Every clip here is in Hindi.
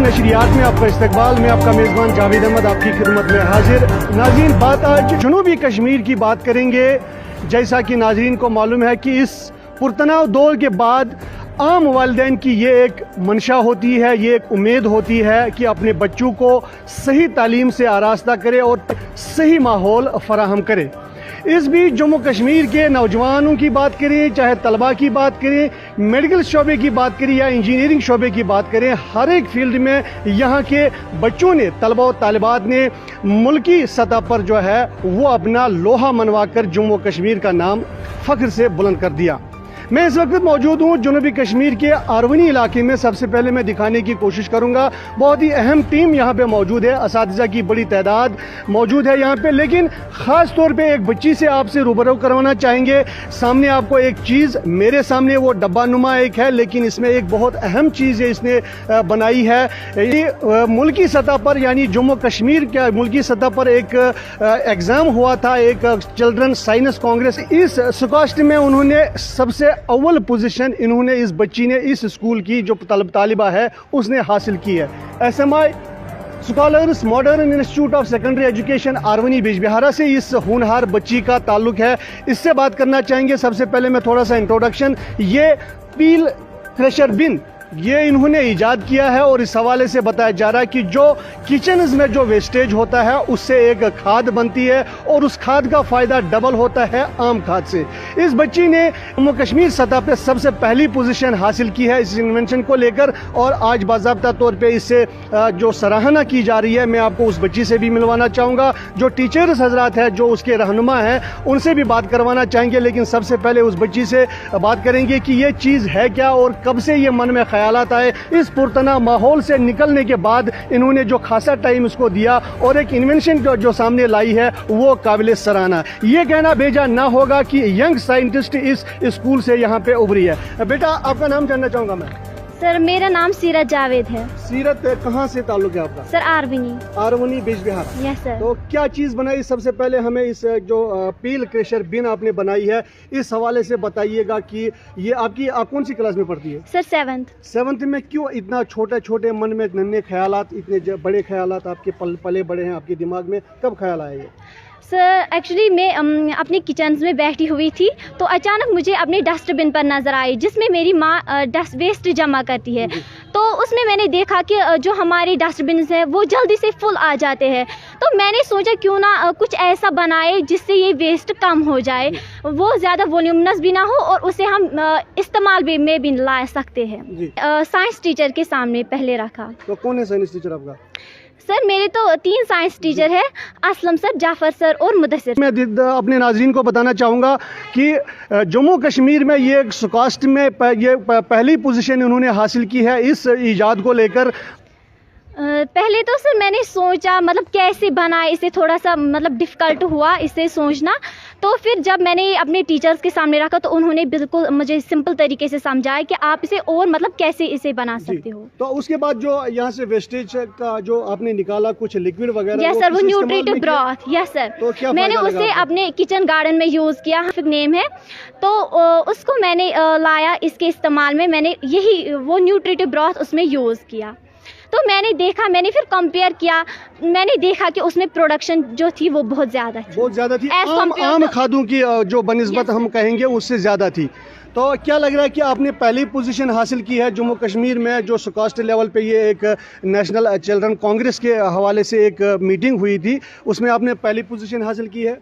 नशरियात में आपका इस्तकबाल। मैं आपका मेज़बान जावेद अहमद आपकी खिदमत में हाजिर। नाज़रीन, बात आज जनूबी कश्मीर की बात करेंगे। जैसा कि नाज़रीन को मालूम है कि इस पुरतनाव दौर के बाद आम वालिदैन की ये एक मंशा होती है, ये एक उम्मीद होती है कि अपने बच्चों को सही तालीम से आरास्ता करे और सही माहौल फराहम करे। इस बीच जम्मू कश्मीर के नौजवानों की बात करें, चाहे तलबा की बात करें, मेडिकल शोबे की बात करें या इंजीनियरिंग शोबे की बात करें, हर एक फील्ड में यहाँ के बच्चों ने, तलबा और तालिबात ने मुल्की सतह पर जो है वो अपना लोहा मनवा कर जम्मू कश्मीर का नाम फ़ख्र से बुलंद कर दिया। मैं इस वक्त मौजूद हूँ जनूबी कश्मीर के आरवनी इलाके में। सबसे पहले मैं दिखाने की कोशिश करूँगा, बहुत ही अहम टीम यहाँ पे मौजूद है, असातिज़ा की बड़ी तादाद मौजूद है यहाँ पे। लेकिन ख़ास तौर पे एक बच्ची से आपसे रूबरू करवाना चाहेंगे। सामने आपको एक चीज़, मेरे सामने वो डब्बा नुमा एक है, लेकिन इसमें एक बहुत अहम चीज़ है इसने बनाई है। ये मुल्की सतह पर यानी जम्मू कश्मीर के मुल्की सतह पर एक एग्ज़ाम हुआ था, एक चिल्ड्रन साइंस कांग्रेस। इस स्कॉस्ट में उन्होंने सबसे अव्वल पोजीशन इन्होंने, इस बच्ची ने इस स्कूल की जो तालिबा है उसने हासिल की है। SMI scholars modern institute of secondary education Arwani Bijbehara से इस होनहार बच्ची का ताल्लुक है। इससे बात करना चाहेंगे। सबसे पहले मैं थोड़ा सा इंट्रोडक्शन, ये पील क्रशर बिन ये इन्होंने ईजाद किया है और इस हवाले से बताया जा रहा है कि जो किचन्स में जो वेस्टेज होता है उससे एक खाद बनती है और उस खाद का फ़ायदा डबल होता है आम खाद से। इस बच्ची ने जम्मू कश्मीर सतह पे सबसे पहली पोजीशन हासिल की है इस इन्वेंशन को लेकर और आज बाज़ाब्ता तौर पे इससे जो सराहना की जा रही है। मैं आपको उस बच्ची से भी मिलवाना चाहूँगा, जो टीचर्स हजरात हैं, जो उसके रहनुमा हैं, उनसे भी बात करवाना चाहेंगे। लेकिन सबसे पहले उस बच्ची से बात करेंगे कि ये चीज़ है क्या और कब से ये मन में ख्यालात आए। इस पुरतना माहौल से निकलने के बाद इन्होंने जो खासा टाइम उसको दिया और एक इन्वेंशन जो सामने लाई है वो काबिल सराहना। ये कहना भेजा ना होगा कि यंग साइंटिस्ट इस स्कूल से यहाँ पे उभरी है। बेटा, आपका नाम जानना चाहूँगा मैं। सर, मेरा नाम सीरत जावेद है। सीरत, कहाँ से ताल्लुक है आपका? Sir, Arwani Bijbehara. Yes sir. तो क्या चीज़ बनाई? सबसे पहले हमें इस जो पील क्रेशर बिन आपने बनाई है इस हवाले से बताइएगा कि ये आप कौन सी क्लास में पढ़ती है? सर, 7th में। क्यों इतना छोटे छोटे मन में नन्हे ख्यालात, इतने बड़े ख्यालात आपके पले बड़े हैं आपके दिमाग में, कब ख्याल आया ये? सर, एक्चुअली मैं अपने किचन में बैठी हुई थी तो अचानक मुझे अपने डस्टबिन पर नज़र आई जिसमें मेरी माँ डस्ट वेस्ट जमा करती है। तो उसमें मैंने देखा कि जो हमारे डस्टबिन है वो जल्दी से फुल आ जाते हैं। तो मैंने सोचा क्यों ना कुछ ऐसा बनाए जिससे ये वेस्ट कम हो जाए, वो ज़्यादा वॉल्यूमनस भी ना हो और उसे हम इस्तेमाल में भी ला सकते हैं। साइंस टीचर के सामने पहले रखा। तो कौन है साइंस टीचर आपका? सर, मेरे तो 3 साइंस टीचर है, असलम सर, जाफर सर और मुदस्सिर। मैं अपने नाज़रीन को बताना चाहूँगा कि जम्मू कश्मीर में ये स्कॉस्ट में ये पहली पोजीशन इन्होंने हासिल की है इस ईजाद को लेकर। पहले तो सर मैंने सोचा मतलब कैसे बनाए, इसे थोड़ा सा मतलब डिफ़िकल्ट हुआ इसे सोचना। तो फिर जब मैंने अपने टीचर्स के सामने रखा तो उन्होंने बिल्कुल मुझे सिंपल तरीके से समझाया कि आप इसे और मतलब कैसे इसे बना सकते हो। तो उसके बाद जो यहाँ से वेस्टेज का जो आपने निकाला कुछ लिक्विड वगैरह, यस सर, वो न्यूट्रिटिव ब्रॉथ। यस सर, तो मैंने उसे अपने किचन गार्डन में यूज़ किया, नेम है। तो उसको मैंने लाया, इसके इस्तेमाल में मैंने यही वो न्यूट्रिटिव ब्रॉथ उसमें यूज़ किया। तो मैंने देखा, मैंने फिर कंपेयर किया, मैंने देखा कि उसमें प्रोडक्शन जो थी वो बहुत ज़्यादा थी। आम खादों की जो बनिस्बत हम कहेंगे उससे ज़्यादा थी। तो क्या लग रहा है कि आपने पहली पोजीशन हासिल की है जम्मू कश्मीर में? जो स्कॉस्ट लेवल पे ये एक नेशनल चिल्ड्रन कांग्रेस के हवाले से एक मीटिंग हुई थी, उसमें आपने पहली पोजीशन हासिल की है।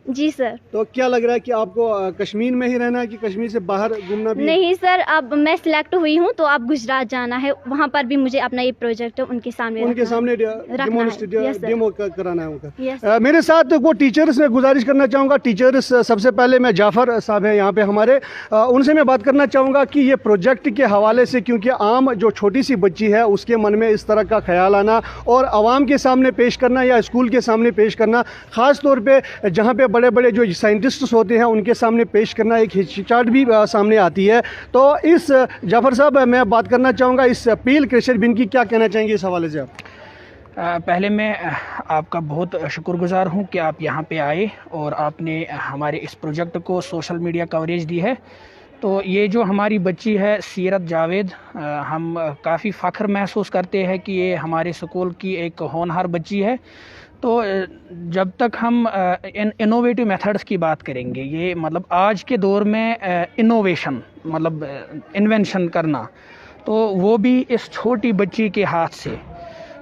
जी सर। तो क्या लग रहा है कि आपको कश्मीर में ही रहना है कि कश्मीर से बाहर घूमना भी? नहीं सर, अब मैं सिलेक्ट हुई हूँ तो अब गुजरात जाना है, वहाँ पर भी मुझे अपना ये प्रोजेक्ट उनके सामने डेमो कराना है उनका। मेरे साथ वो टीचर्स में गुजारिश करना चाहूँगा। टीचर्स, सबसे पहले मैं जाफ़र साहब हैं यहाँ पे हमारे, उनसे मैं बात करना चाहूँगा कि ये प्रोजेक्ट के हवाले से, क्योंकि आम जो छोटी सी बच्ची है उसके मन में इस तरह का ख्याल आना और आवाम के सामने पेश करना या स्कूल के सामने पेश करना, ख़ास तौर पर जहाँ पे बड़े बड़े जो साइंटिस्ट्स होते हैं उनके सामने पेश करना, एक हिचकिचाहट भी सामने आती है। तो इस जाफर साहब, मैं बात करना चाहूँगा इस पील क्रेशर बिन की, क्या कहना चाहेंगे इस हवाले से आप? पहले मैं आपका बहुत शुक्रगुजार हूँ कि आप यहाँ पे आए और आपने हमारे इस प्रोजेक्ट को सोशल मीडिया कवरेज दी है। तो ये जो हमारी बच्ची है सीरत जावेद, हम काफ़ी फ़ख्र महसूस करते हैं कि ये हमारे स्कूल की एक होनहार बच्ची है। तो जब तक हम इनोवेटिव मेथड्स की बात करेंगे, ये मतलब आज के दौर में इनोवेशन मतलब इन्वेंशन करना, तो वो भी इस छोटी बच्ची के हाथ से,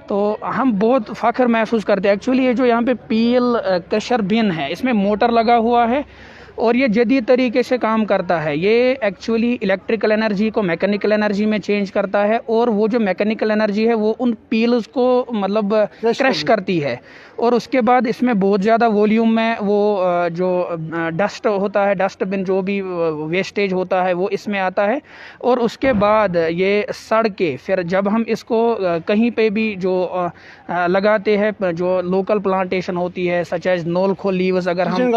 तो हम बहुत फ़ख्र महसूस करते हैं। एक्चुअली ये जो यहाँ पे पीएल क्रशर बिन है, इसमें मोटर लगा हुआ है और ये जदीद तरीके से काम करता है। ये एक्चुअली इलेक्ट्रिकल एनर्जी को मैकेनिकल एनर्जी में चेंज करता है और वो जो मैकेनिकल एनर्जी है वो उन पील्स को मतलब क्रश करती है और उसके बाद इसमें बहुत ज़्यादा वॉल्यूम में वो जो डस्ट होता है, डस्टबिन जो भी वेस्टेज होता है वो इसमें आता है और उसके बाद ये सड़ के फिर जब हम इसको कहीं पे भी जो लगाते हैं, जो लोकल प्लांटेशन होती है सच एज नोलखो लीव्स, अगर हम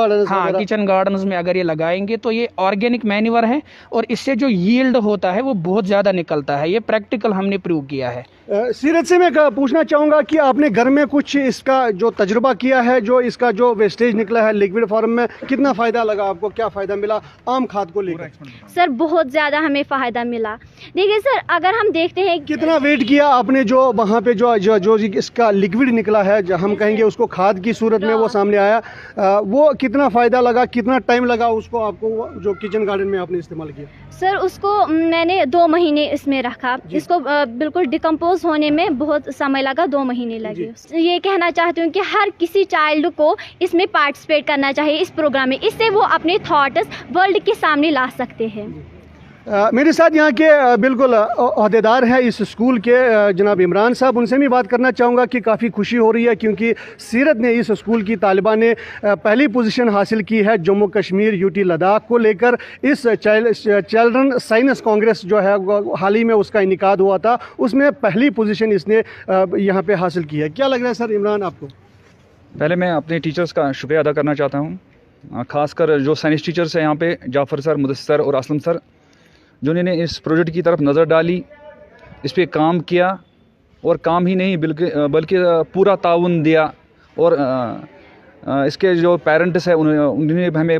किचन गार्डन्स में अगर ये लगाएंगे तो ये ऑर्गेनिक मैन्योर है और इससे जो यील्ड होता है वो बहुत ज़्यादा निकलता है। ये प्रैक्टिकल हमने प्रूव किया है। सीरत से मैं पूछना चाहूँगा कि आपने घर में कुछ इसका जो तजुर्बा किया है, जो इसका जो वेस्टेज निकला है लिक्विड फॉर्म में, कितना फ़ायदा लगा आपको, क्या फ़ायदा मिला आम खाद को लेकर? सर बहुत ज़्यादा हमें फ़ायदा मिला। देखिए सर, अगर हम देखते हैं कितना वेट किया आपने, जो वहाँ पे जो इसका लिक्विड निकला है, जो हम कहेंगे उसको खाद की सूरत में वो सामने आया, वो कितना फ़ायदा लगा, कितना टाइम लगा उसको आपको जो किचन गार्डन में आपने इस्तेमाल किया? सर उसको मैंने 2 महीने इसमें रखा, इसको बिल्कुल डिकम्पोज होने में बहुत समय लगा, 2 महीने लगे। ये कहना चाहती हूँ कि हर किसी चाइल्ड को इसमें पार्टिसिपेट करना चाहिए इस प्रोग्राम में, इससे वो अपने थॉट्स वर्ल्ड के सामने ला सकते हैं। मेरे साथ यहाँ के बिल्कुल ओहदेदार हैं इस स्कूल के, जनाब इमरान साहब, उनसे भी बात करना चाहूँगा कि काफ़ी खुशी हो रही है क्योंकि सीरत ने, इस स्कूल की तालिबा ने पहली पोजीशन हासिल की है जम्मू कश्मीर यूटी लद्दाख को लेकर। इस चिल्ड्रन साइंस कांग्रेस जो है हाल ही में उसका इनेकाद हुआ था, उसमें पहली पोजीशन इसने यहाँ पे हासिल की है। क्या लग रहा है सर इमरान आपको? पहले मैं अपने टीचर्स का शुक्रिया अदा करना चाहता हूँ, ख़ासकर जो साइंस टीचर्स हैं यहाँ पे, जाफ़र सर, मुदस्सिर सर और असलम सर, जिन्होंने इस प्रोजेक्ट की तरफ नज़र डाली, इस पे काम किया और काम ही नहीं बल्कि पूरा ताउन दिया। और इसके जो पेरेंट्स हैं उन्होंने हमें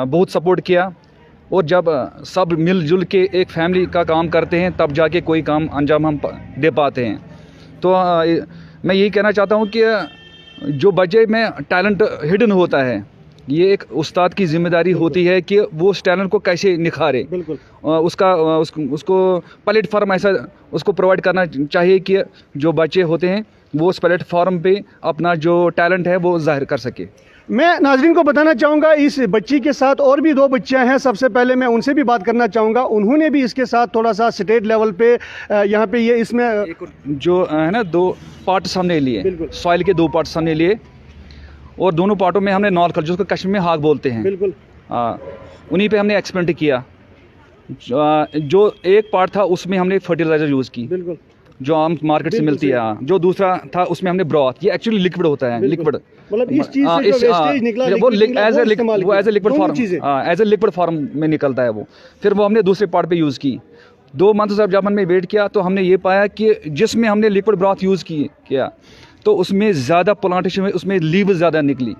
बहुत सपोर्ट किया और जब सब मिलजुल के एक फैमिली का काम करते हैं तब जाके कोई काम अंजाम हम दे पाते हैं। तो मैं यही कहना चाहता हूँ कि जो बच्चे में टैलेंट हिडन होता है, ये एक उस्ताद की जिम्मेदारी होती है कि वो उस टैलेंट को कैसे निखारे। बिल्कुल उसको प्लेटफॉर्म ऐसा उसको प्रोवाइड करना चाहिए कि जो बच्चे होते हैं वो उस प्लेटफॉर्म पे अपना जो टैलेंट है वो जाहिर कर सके। मैं नाज़रीन को बताना चाहूँगा इस बच्ची के साथ और भी 2 बच्चियाँ हैं। सबसे पहले मैं उनसे भी बात करना चाहूँगा, उन्होंने भी इसके साथ थोड़ा सा स्टेट लेवल पे यहाँ पे ये इसमें जो है ना 2 पार्ट्स हमने लिए, सॉइल के 2 पार्ट्स हमने लिए और दोनों पार्टों में हमने नॉर्कल, जिसको कश्मीर में हाक बोलते हैं, बिल्कुल उन्हीं पे हमने एक्सपेरिमेंट किया। जो एक पार्ट था उसमें हमने फर्टिलाइज़र यूज़ की, बिल्कुल जो आम मार्केट से मिलती है। जो दूसरा था उसमें हमने ब्रॉथ, ये एक्चुअली लिक्विड होता है, लिक्विड मतलब इस चीज़ से जो वेस्टेज निकला वो एज ए लिक्विड फॉर्म में निकलता है वो। फिर वो हमने दूसरे पार्ट पे यूज़ की। 2 मंथ जब हमने वेट किया तो हमने ये पाया कि जिसमें हमने लिक्विड ब्रॉथ यूज़ किया तो उसमें ज़्यादा प्लांटेशन में उसमें लीव ज़्यादा निकली।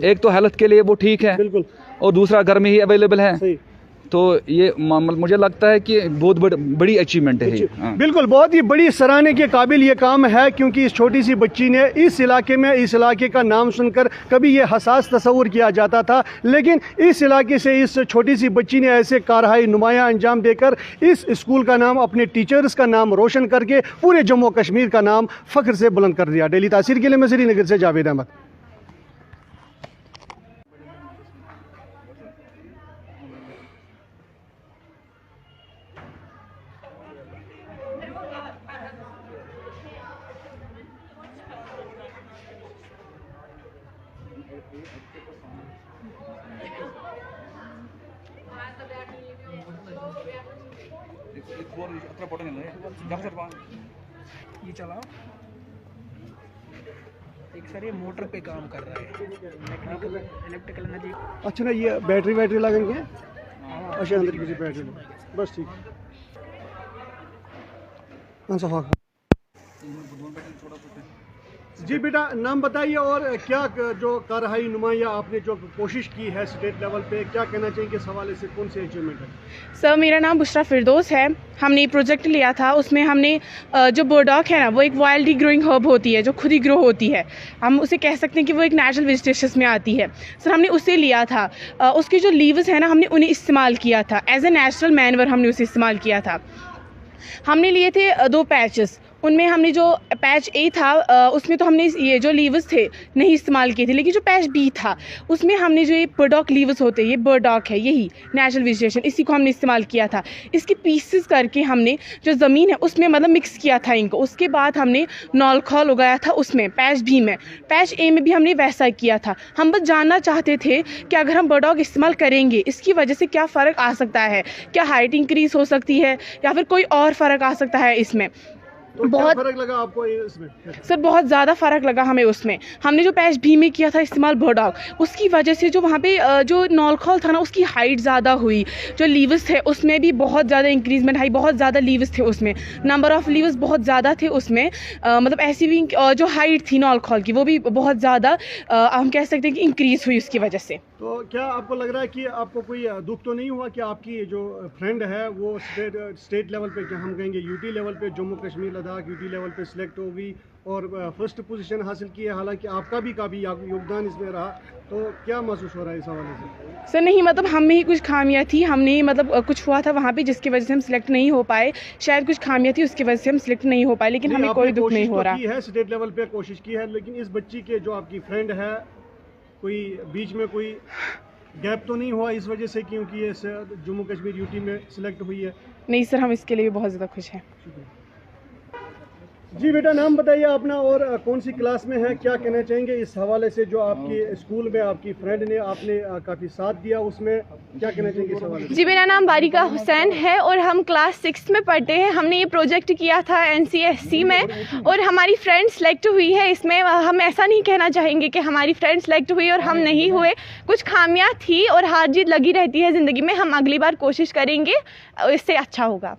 एक तो हेल्थ के लिए वो ठीक है, बिल्कुल, और दूसरा घर में ही अवेलेबल है। तो ये मुझे लगता है कि बहुत बड़ी अचीवमेंट है। बिल्कुल, बहुत ही बड़ी सराहने के काबिल ये काम है क्योंकि इस छोटी सी बच्ची ने इस इलाके का नाम सुनकर कभी ये हसास तस्वुर किया जाता था, लेकिन इस इलाके से इस छोटी सी बच्ची ने ऐसे कारहाई नुमाया अंजाम देकर इस स्कूल का नाम, अपने टीचर्स का नाम रोशन करके पूरे जम्मू कश्मीर का नाम फ़ख्र से बुलंद कर दिया। डेली तासीर के लिए मैं श्रीनगर से जावेद अहमद। ये चलाओ, एक सर ये मोटर पे काम कर रहा है, इलेक्ट्रिकल एनर्जी। अच्छा ना, ये बैटरी लगेंगे? अच्छा, अंदर की बैटरी बस ठीक। जी बेटा, नाम बताइए और क्या जो कार्रवाई नुमाया आपने जो कोशिश की है स्टेट लेवल पे, क्या कहना चाहिए इस हवाले से, कौन सी अचीवमेंट है? सर, मेरा नाम बुशरा फिरदौस है। हमने प्रोजेक्ट लिया था, उसमें हमने जो बोर्डॉक है ना, वो एक वाइल्डली ग्रोइंग हर्ब होती है जो खुद ही ग्रो होती है। हम उसे कह सकते हैं कि वो एक नेचुरल वेजिटेशंस में आती है। सर, हमने उसे लिया था, उसके जो लीव्स हैं ना, हमने उन्हें इस्तेमाल किया था एज ए नेचुरल मैनवर, हमने उसे इस्तेमाल किया था। हमने लिए थे 2 पैचेस, उनमें हमने जो पैच ए था उसमें तो हमने ये जो लीव्स थे नहीं इस्तेमाल किए थे, लेकिन जो पैच बी था उसमें हमने जो ये बर्डॉक लीव्स होते हैं, ये बर्डॉक है, यही नेचुरल वेजिटेशन, इसी को हमने इस्तेमाल किया था। इसके पीसेस करके हमने जो ज़मीन है उसमें मतलब मिक्स किया था इनको। उसके बाद हमने नॉलखॉल उगाया था उसमें, पैच बी में। पैच ए में भी हमने वैसा किया था। हम बस जानना चाहते थे कि अगर हम बर्डॉक इस्तेमाल करेंगे इसकी वजह से क्या फ़र्क आ सकता है, क्या हाइट इंक्रीज़ हो सकती है या फिर कोई और फ़र्क आ सकता है इसमें। तो बहुत फ़र्क लगा आपको इसमें? सर, बहुत ज़्यादा फ़र्क लगा हमें उसमें। हमने जो पैच भी में किया था इस्तेमाल बर्डॉक, उसकी वजह से जो वहाँ पे जो नॉलखॉल था ना, उसकी हाइट ज़्यादा हुई। जो लीव्स थे उसमें भी बहुत ज़्यादा इंक्रीजमेंट आई, बहुत ज़्यादा लीव्स थे उसमें, नंबर ऑफ़ लीव्स बहुत ज़्यादा थे उसमें। मतलब ऐसी भी जो हाइट थी नॉलखॉल की वो भी बहुत ज़्यादा हम कह सकते हैं कि इंक्रीज़ हुई उसकी वजह से। तो क्या आपको लग रहा है कि आपको कोई दुख तो नहीं हुआ कि आपकी जो फ्रेंड है वो स्टेट लेवल पे, क्या हम कहेंगे यूटी लेवल पे, जम्मू कश्मीर लद्दाख यूटी लेवल पे सिलेक्ट हो गई और फर्स्ट पोजीशन हासिल की है, हालांकि आपका भी काफ़ी योगदान इसमें रहा, तो क्या महसूस हो रहा है इस हवाले से? सर, नहीं, मतलब हम में ही कुछ खामियां थी, हमने मतलब कुछ हुआ था वहाँ पे जिसकी वजह से हम सिलेक्ट नहीं हो पाए। शायद कुछ खामियां थी उसकी वजह से हम सिलेक्ट नहीं हो पाए, लेकिन हमें कोई दुख नहीं हो रहा। की है स्टेट लेवल पे कोशिश की है, लेकिन इस बच्ची के जो आपकी फ्रेंड है, कोई बीच में कोई गैप तो नहीं हुआ इस वजह से क्योंकि ये जम्मू कश्मीर यूटी में सिलेक्ट हुई है? नहीं सर, हम इसके लिए भी बहुत ज़्यादा खुश हैं। जी बेटा, नाम बताइए अपना और कौन सी क्लास में है, क्या कहना चाहेंगे इस हवाले से जो आपकी स्कूल में आपकी फ्रेंड ने आपने काफ़ी साथ दिया, उसमें क्या कहना चाहेंगे इस हवाले से? जी, मेरा नाम बारिका हुसैन है और हम क्लास 6 में पढ़ते हैं। हमने ये प्रोजेक्ट किया था NCSC में और हमारी फ्रेंड सेलेक्ट हुई है इसमें। हम ऐसा नहीं कहना चाहेंगे कि हमारी फ्रेंड सेलेक्ट हुई और हम नहीं हुए। कुछ खामियां थी और हार जीत लगी रहती है ज़िंदगी में। हम अगली बार कोशिश करेंगे, इससे अच्छा होगा।